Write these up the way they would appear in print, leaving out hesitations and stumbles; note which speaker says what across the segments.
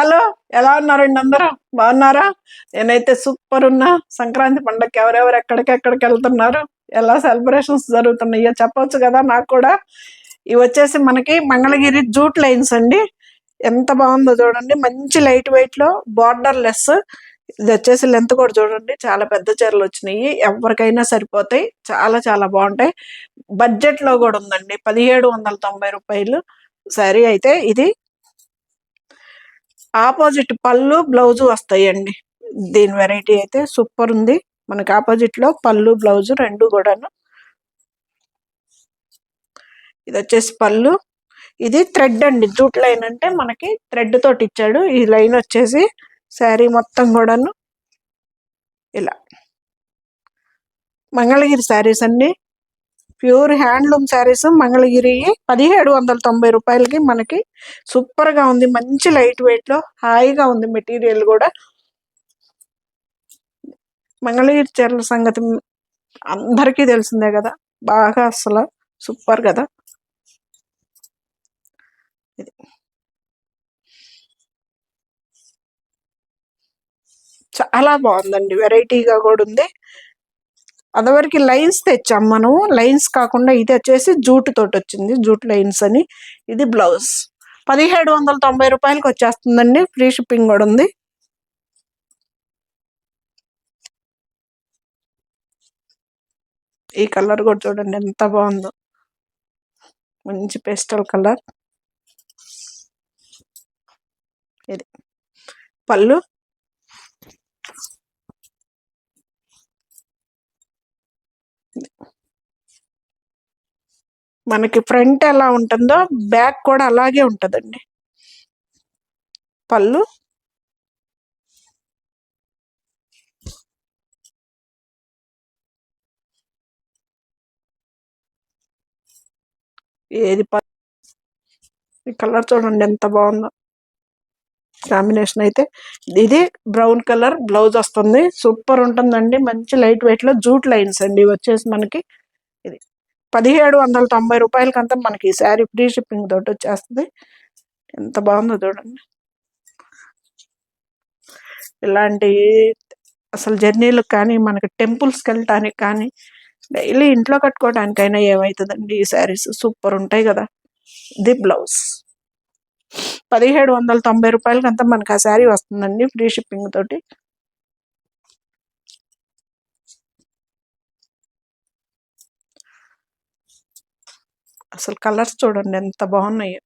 Speaker 1: Hello, ఎలా ఉన్నారండి అందరూ? బాగున్నారా? నేనైతే సూపర్ ఉన్నా. సంక్రాంతి పండగకి ఎవరెవరు ఎక్కడికెక్కడికి వెళ్తున్నారు, ఎలా సెలబ్రేషన్స్ జరుగుతున్నాయో చెప్పొచ్చు కదా నాకు కూడా. ఇవి వచ్చేసి మనకి మంగళగిరి జూట్ లైన్స్ అండి. ఎంత బాగుందో చూడండి, మంచి లైట్ వెయిట్ లో బార్డర్ లెస్. ఇది వచ్చేసి లెంత్ కూడా చూడండి, చాలా పెద్ద చీరలు వచ్చినాయి, ఎవరికైనా సరిపోతాయి, చాలా చాలా బాగుంటాయి. బడ్జెట్ లో కూడా ఉందండి, 1790 రూపాయలు శారీ అయితే. ఇది ఆపోజిట్ పళ్ళు బ్లౌజ్ వస్తాయండి. దీని వెరైటీ అయితే సూపర్ ఉంది. మనకి ఆపోజిట్ లో పళ్ళు బ్లౌజ్ రెండు కూడాను. ఇది వచ్చేసి పళ్ళు. ఇది థ్రెడ్ అండి, జూట్ లైన్ అంటే మనకి థ్రెడ్ తోటి ఇచ్చాడు. ఈ లైన్ వచ్చేసి శారీ మొత్తం కూడాను ఇలా. మంగళగిరి శారీస్ అండి, ప్యూర్ హ్యాండ్లూమ్ శారీస్ మంగళగిరి. 1790 రూపాయలకి మనకి సూపర్ గా ఉంది. మంచి లైట్ వెయిట్ లో హాయిగా ఉంది మెటీరియల్ కూడా. మంగళగిరి చీరల సంగతి అందరికీ తెలిసిందే కదా, బాగా అసలు సూపర్ కదా. ఇది చాలా బాగుందండి, వెరైటీగా కూడా ఉంది. అదివరకు లైన్స్ తెచ్చాం మనం, లైన్స్ కాకుండా ఇది వచ్చేసి జూట్ తోటి వచ్చింది, జూట్ లైన్స్ అని. ఇది బ్లౌజ్ 1790 రూపాయలకి వచ్చేస్తుందండి, ఫ్రీ షిప్పింగ్ కూడా ఉంది. ఈ కలర్ కూడా చూడండి ఎంత బాగుందో, మంచి పేస్టల్ కలర్. ఇది పళ్ళు. మనకి ఫ్రంట్ ఎలా ఉంటుందో బ్యాక్ కూడా అలాగే ఉంటుందండి. పళ్ళు. ఏది ఈ కలర్ చూడండి ఎంత బాగుందో, కాంబినేషన్ అయితే. ఇది బ్రౌన్ కలర్ బ్లౌజ్ వస్తుంది, సూపర్ ఉంటుందండి. మంచి లైట్ వెయిట్ లో జూట్ లైన్స్ అండి వచ్చేసి మనకి. ఇది 1790 రూపాయలకంతా మనకి ఈ శారీ ఫ్రీ షిప్పింగ్ తోటి వచ్చేస్తుంది. ఎంత బాగుందో చూడండి. ఇలాంటి అసలు జర్నీలకు కానీ, మనకి టెంపుల్స్కి వెళ్ళటానికి కానీ, డైలీ ఇంట్లో కట్టుకోవడానికైనా ఏమవుతుందండి, ఈ శారీస్ సూపర్ ఉంటాయి కదా. ఇది బ్లౌజ్ 1790 రూపాయలకంతా మనకి ఆ శారీ వస్తుందండి ఫ్రీ షిప్పింగ్ తోటి. అసలు కలర్స్ చూడండి ఎంత బాగున్నాయో.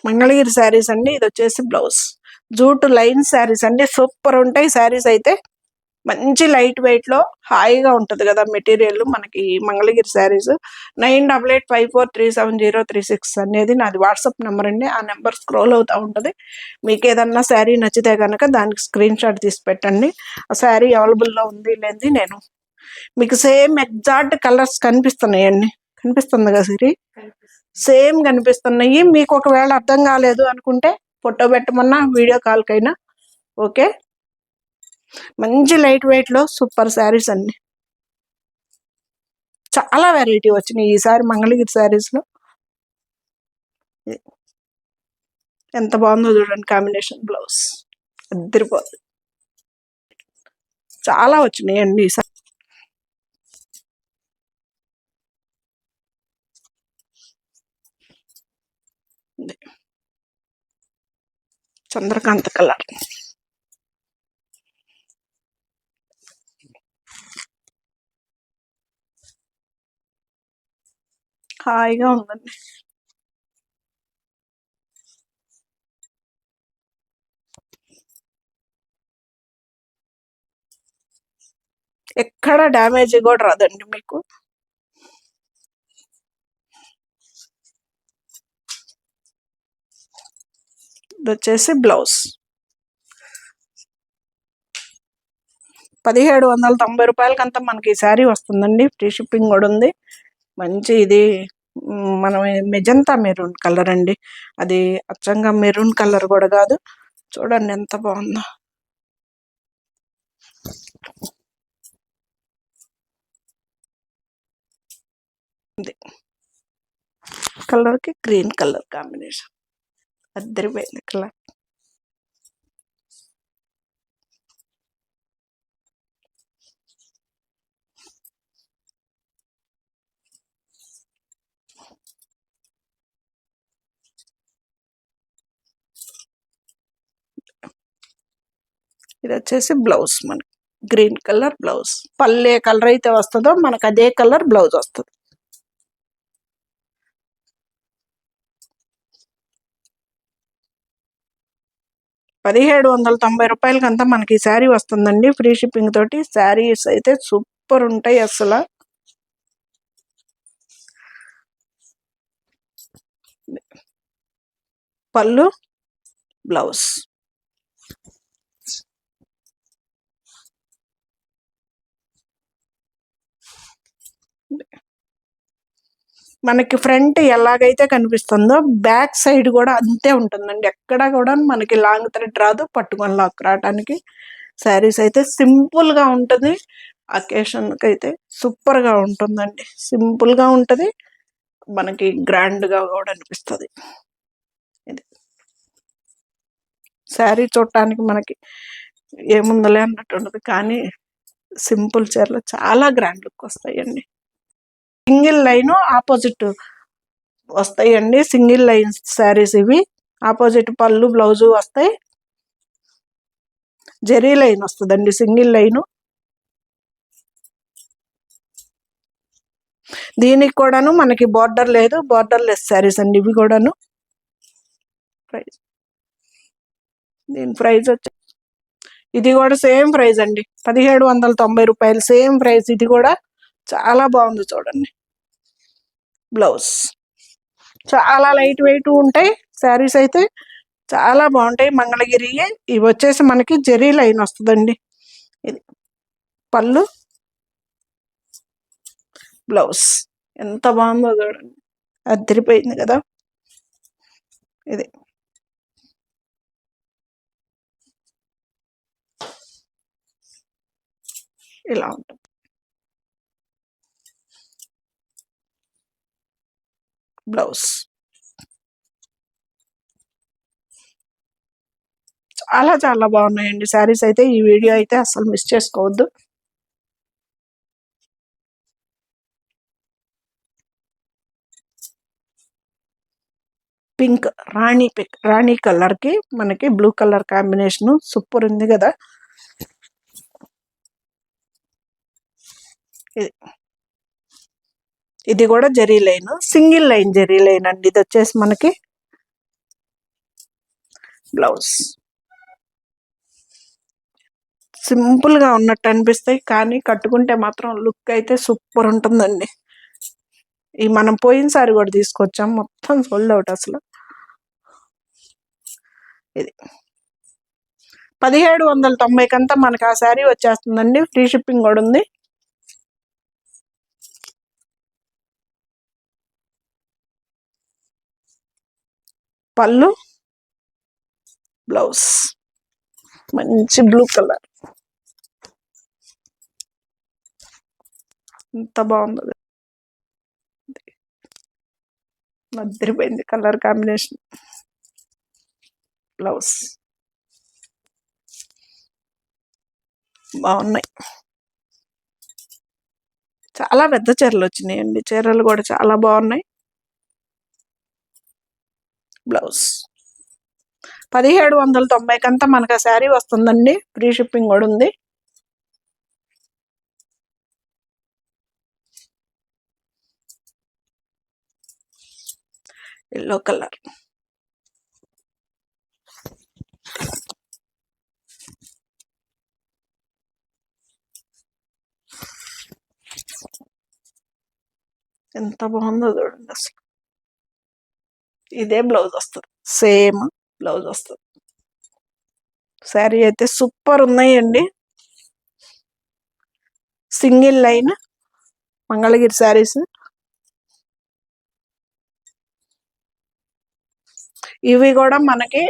Speaker 1: మంగళగిరి శారీస్ అండి. ఇది వచ్చేసి బ్లౌజ్ జూట్ లైన్ శారీస్ అండి, సూపర్ ఉంటాయి శారీస్ అయితే. మంచి లైట్ వెయిట్ లో హాయిగా ఉంటది కదా మెటీరియల్ మనకి మంగళగిరి శారీస్. 9885437036 అనేది నాది వాట్సాప్ నెంబర్ అండి. ఆ నెంబర్ స్క్రోల్ అవుతా ఉంటది. మీకు ఏదన్నా శారీ నచ్చితే కనుక దానికి స్క్రీన్ షాట్ తీసి పెట్టండి. ఆ శారీ అవైలబుల్లో ఉంది లేనిది నేను మీకు సేమ్ ఎగ్జాక్ట్ కలర్స్ కనిపిస్తున్నాయండి. కనిపిస్తుంది కదా సిరి, సేమ్ కనిపిస్తున్నాయి. మీకు ఒకవేళ అర్థం కాలేదు అనుకుంటే ఫోటో పెట్టమన్నా, వీడియో కాల్ కైనా ఓకే. మంచి లైట్ వెయిట్ లో సూపర్ శారీస్ అండి, చాలా వెరైటీ వచ్చినాయి ఈసారి మంగళగిరి శారీస్ లో. ఎంత బాగుందో చూడండి కాంబినేషన్, బ్లౌజ్ అద్దరిపోతుంది. చాలా వచ్చినాయి అండి ఈసారి. చంద్రకాంత కలర్ హాయిగా ఉందండి. ఎక్కడ డ్యామేజ్ కూడా రాదండి మీకు. ఇది వచ్చేసి బ్లౌజ్. 1790 రూపాయలకంతా మనకి ఈ శారీ వస్తుందండి. ఫ్రీ షిప్పింగ్ కూడా ఉంది. మంచి ఇది మనం మెజంతా మెరూన్ కలర్ అండి. అది అచ్చంగా మెరూన్ కలర్ కూడా కాదు. చూడండి ఎంత బాగుందో. ఇది కలర్కి గ్రీన్ కలర్ కాంబినేషన్ అద్దరిపోయింది కలర్. ఇది వచ్చేసి బ్లౌజ్, మనకి గ్రీన్ కలర్ బ్లౌజ్. పల్లె కలర్ అయితే వస్తుందో మనకు అదే కలర్ బ్లౌజ్ వస్తుంది. రూపాయలకంతా మనకి శారీ వస్తుందండి. ఫ్రీ షిప్పింగ్ తోటి. శారీస్ అయితే సూపర్ ఉంటాయి అసలు. పళ్ళు బ్లౌజ్. మనకి ఫ్రంట్ ఎలాగైతే కనిపిస్తుందో బ్యాక్ సైడ్ కూడా అంతే ఉంటుందండి. ఎక్కడ కూడా మనకి లాంగ్ థ్రెడ్ రాదు, పట్టుకొని లాక్ రావడానికి. శారీస్ అయితే సింపుల్గా ఉంటుంది. అకేషన్కి అయితే సూపర్గా ఉంటుందండి. సింపుల్గా ఉంటుంది, మనకి గ్రాండ్గా కూడా అనిపిస్తుంది. ఇది శారీ చూడటానికి మనకి ఏముందలే అన్నట్టు ఉండదు, కానీ సింపుల్ చీరలు చాలా గ్రాండ్ లుక్ వస్తాయండి. సింగిల్ లైన్ ఆపోజిట్ వస్తాయండి. సింగిల్ లైన్ శారీస్ ఇవి. ఆపోజిట్ పళ్ళు బ్లౌజు వస్తాయి. జెరీ లైన్ వస్తుందండి సింగిల్ లైను. దీనికి కూడాను మనకి బార్డర్ లేదు, బార్డర్ లెస్ శారీస్ అండి ఇవి కూడాను. ప్రైస్, దీని ప్రైస్ వచ్చి ఇది కూడా సేమ్ ప్రైస్ అండి, 1790 రూపాయలు. Same price. ఇది కూడా చాలా బాగుంది చూడండి. బ్లౌజ్ చాలా లైట్ వెయిట్ ఉంటాయి శారీస్ అయితే, చాలా బాగుంటాయి. మంగళగిరి ఇవి వచ్చేసి మనకి జెరీ లైన్ వస్తుందండి. ఇది పళ్ళు బ్లౌజ్. ఎంత బాగుందో చూడండి, అదిరిపోయింది కదా. ఇది ఇలా ఉంటుంది బ్లౌజ్. చాలా చాలా బాగున్నాయండి శారీస్ అయితే. ఈ వీడియో అయితే అసలు మిస్ చేసుకోవద్దు. పింక్, రాణి కలర్ కి మనకి బ్లూ కలర్ కాంబినేషన్ సూపర్ ఉంది కదా. ఇది కూడా zari line, single line zari line అండి. ఇది వచ్చేసి మనకి బ్లౌజ్. సింపుల్ గా ఉన్నట్టు అనిపిస్తాయి, కానీ కట్టుకుంటే మాత్రం లుక్ అయితే సూపర్ ఉంటుందండి. ఈ మనం పోయినసారి కూడా తీసుకొచ్చాం, మొత్తం సోల్డ్ అవుట్ అసలు. ఇది 1790కంతా మనకి ఆ శారీ వచ్చేస్తుందండి. ఫ్రీ షిప్పింగ్ కూడా ఉంది. పళ్ళు బ్లౌజ్ మంచి బ్లూ కలర్, ఎంత బాగుందో. అదిరిపోయింది కలర్ కాంబినేషన్. బ్లౌజ్ బాగున్నాయి. చాలా పెద్ద చీరలు వచ్చినాయండి. చీరలు కూడా చాలా బాగున్నాయి. బ్లౌజ్ 1790కంతా మనకు ఆ శారీ వస్తుందండి. ఫ్రీ షిప్పింగ్ కూడా ఉంది. Yellow colour. ఎంత బాగుందో చూడండి అసలు. ఇదే బ్లౌజ్ వస్తుంది సేమ్. బ్లౌజ్ వస్తుంది. శారీ అయితే సూపర్ ఉన్నాయండి. Single line Mangalagiri saris. ఇవి కూడా మనకి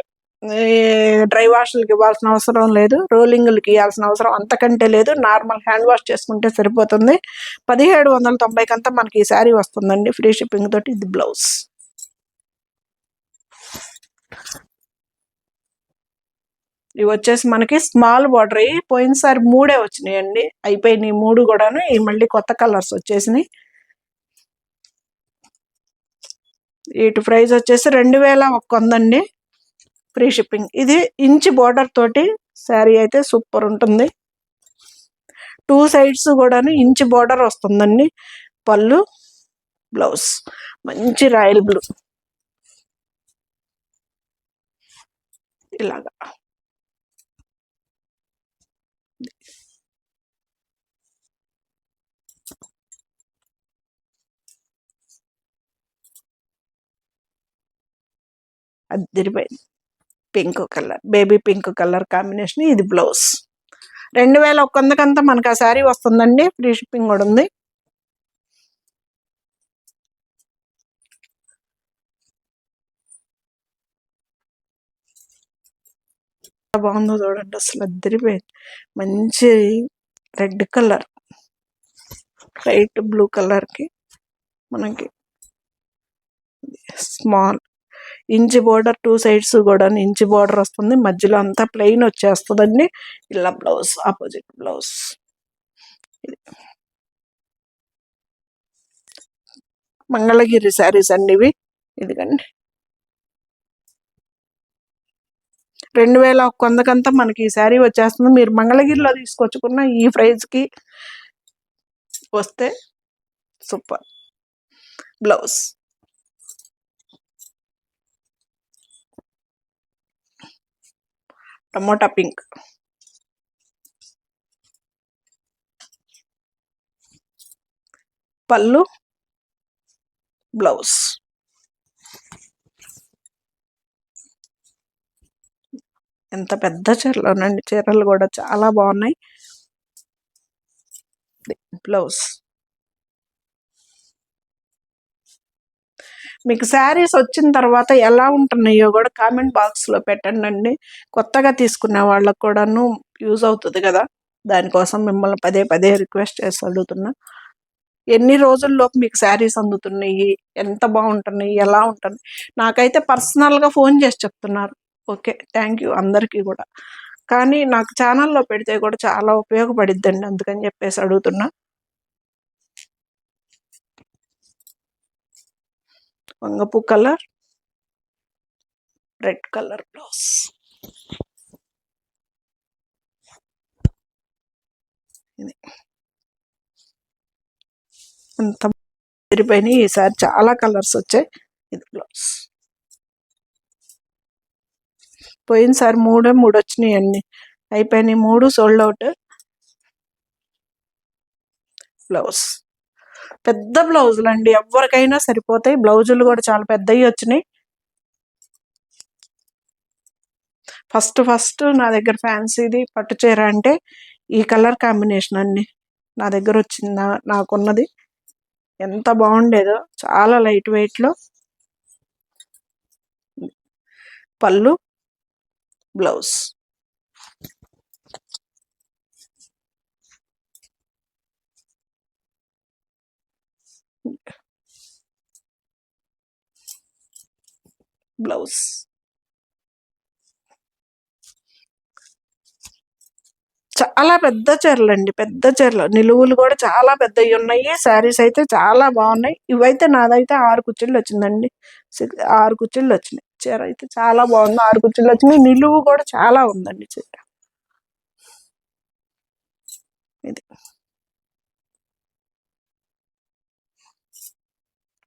Speaker 1: డ్రై వాష్లకి ఇవ్వాల్సిన అవసరం లేదు, రోలింగ్లకి ఇవ్వాల్సిన అవసరం అంతకంటే లేదు. నార్మల్ హ్యాండ్ వాష్ చేసుకుంటే సరిపోతుంది. 1790 అంతా మనకి ఈ శారీ వస్తుందండి, ఫ్రీ షిప్పింగ్ తోటి. ఇది బ్లౌజ్. ఇవి వచ్చేసి మనకి స్మాల్ బార్డర్ అయ్యి పోయినసారి 3 వచ్చినాయండి, అయిపోయినాయి 3 కూడాను. ఈ మళ్ళీ కొత్త కలర్స్ వచ్చేసినాయి. వీటి ప్రైస్ వచ్చేసి 2100 అండి, ఫ్రీ షిప్పింగ్. ఇది ఇంచ్ బార్డర్ తోటి శారీ అయితే సూపర్ ఉంటుంది. 2 సైడ్స్ కూడాను ఇంచ్ బార్డర్ వస్తుందండి. పళ్ళు, బ్లౌజ్ మంచి రాయల్ బ్లూ ఇలాగా. అదిరిపోయింది. Pink colour, baby pink colour combination. ఇది బ్లౌజ్. 2100 మనకు ఆ శారీ వస్తుందండి, ఫ్రీ షిప్పింగ్ కూడా ఉంది. బాగుందో చూడండి, అసలు అదిరిపోయింది. మంచి రెడ్ కలర్, లైట్ బ్లూ కలర్కి మనకి స్మాల్ ఇంచ్ బోర్డర్, 2 సైడ్స్ కూడా ఇంచ్ బోర్డర్ వస్తుంది, మధ్యలో అంతా ప్లెయిన్ వచ్చేస్తుందండి. ఇలా blouse, opposite blouse. Mangalagiri saris అండి ఇవి. ఇదిగండి 2100 మనకి ఈ శారీ వచ్చేస్తుంది. మీరు మంగళగిరిలో తీసుకొచ్చుకున్న ఈ ప్రైస్కి వస్తే సూపర్. బ్లౌజ్ టమోటా పింక్, పళ్ళు, బ్లౌజ్. ఎంత పెద్ద చీరలోనండి, చీరలు కూడా చాలా బాగున్నాయి. బ్లౌజ్. మీకు శారీస్ వచ్చిన తర్వాత ఎలా ఉంటున్నాయో కూడా కామెంట్ బాక్స్లో పెట్టండి. కొత్తగా తీసుకునే వాళ్ళకు కూడాను యూజ్ అవుతుంది కదా, దానికోసం మిమ్మల్ని పదే పదే రిక్వెస్ట్ చేసి అడుగుతున్నా. ఎన్ని రోజుల్లోపు మీకు శారీస్ అందుతున్నాయి, ఎంత బాగుంటున్నాయి, ఎలా ఉంటున్నాయి, నాకైతే పర్సనల్గా ఫోన్ చేసి చెప్తున్నారు. ఓకే, థ్యాంక్ యూ అందరికీ కూడా. కానీ నాకు ఛానల్లో పెడితే కూడా చాలా ఉపయోగపడిద్దండి, అందుకని చెప్పేసి అడుగుతున్నా. వంగపూ కలర్, రెడ్ కలర్ బ్లౌజ్. ఇది అంత తిరిగిపోయినాయి, ఈసారి చాలా కలర్స్ వచ్చాయి. ఇది బ్లౌజ్. పోయినసారి 3 వచ్చినాయండి, అయిపోయినాయి 3 సోల్డ్ అవుట్. బ్లౌజ్ పెద్ద బ్లౌజులు అండి, ఎవరికైనా సరిపోతాయి. బ్లౌజులు కూడా చాలా పెద్దవి వచ్చినాయి. ఫస్ట్ నా దగ్గర ఫ్యాన్సీది పట్టు చీర అంటే ఈ కలర్ కాంబినేషన్ అండి నా దగ్గర వచ్చింది, నాకున్నది. ఎంత బాగుండేదో, చాలా లైట్ వెయిట్లో. పళ్ళు, బ్లౌజ్. బ్లౌజ్ చాలా పెద్ద చీరలు అండి, పెద్ద చీరలు. నిలువులు కూడా చాలా పెద్దవి ఉన్నాయి. శారీస్ అయితే చాలా బాగున్నాయి. ఇవైతే నాదైతే 6 కుర్చీలు వచ్చిందండి, 6 కుర్చీలు వచ్చినాయి. చీర అయితే చాలా బాగుంది, 6 కుర్చీలు వచ్చినాయి. నిలువు కూడా చాలా ఉందండి చీర. ఇది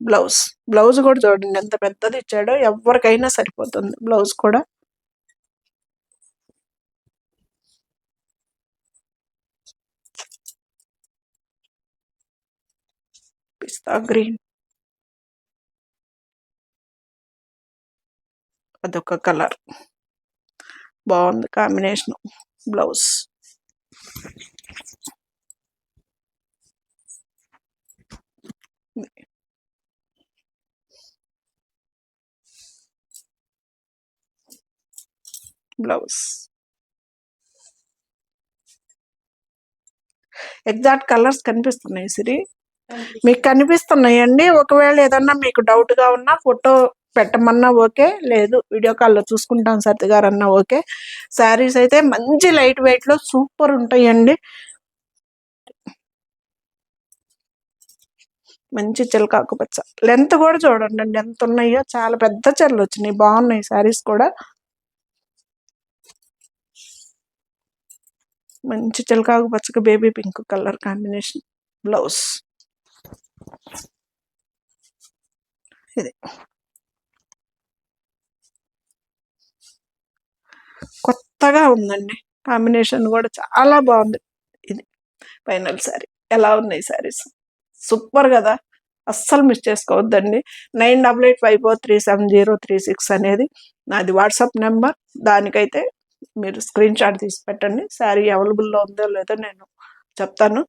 Speaker 1: బ్లౌజ్. బ్లౌజ్ కూడా చూడండి ఎంత పెద్దది ఇచ్చాడో, ఎవరికైనా సరిపోతుంది బ్లౌజ్ కూడా. పిస్తా గ్రీన్, అదొక కలర్ బాగుంది combination. Blouse blouse exact colours కనిపిస్తున్నాయి సిరి, మీకు కనిపిస్తున్నాయండి. ఒకవేళ ఏదన్నా మీకు డౌట్గా ఉన్నా ఫోటో పెట్టమన్నా ఓకే, లేదు వీడియో కాల్లో చూసుకుంటాం సత్య గారు అన్నా ఓకే. శారీస్ అయితే మంచి లైట్ వెయిట్లో సూపర్ ఉంటాయండి. మంచి చిలకాకు పచ్చ, లెంత్ కూడా చూడండి అండి ఎంత ఉన్నాయో, చాలా పెద్ద చీరలు వచ్చినాయి, బాగున్నాయి శారీస్ కూడా. మంచి చిలకాకు పచ్చకి baby pink colour combination. Blouse ఇది కొత్తగా ఉందండి, కాంబినేషన్ కూడా చాలా బాగుంది. ఇది ఫైనల్ శారీ. ఎలా ఉన్నాయి శారీస్? సూపర్ కదా, అస్సలు మిస్ చేసుకోవద్దండి. 9885437036 అనేది నాది వాట్సాప్ నెంబర్. దానికైతే మీరు స్క్రీన్ షాట్ తీసి పెట్టండి. శారీ అవైలబుల్లో ఉందో లేదో నేను చెప్తాను.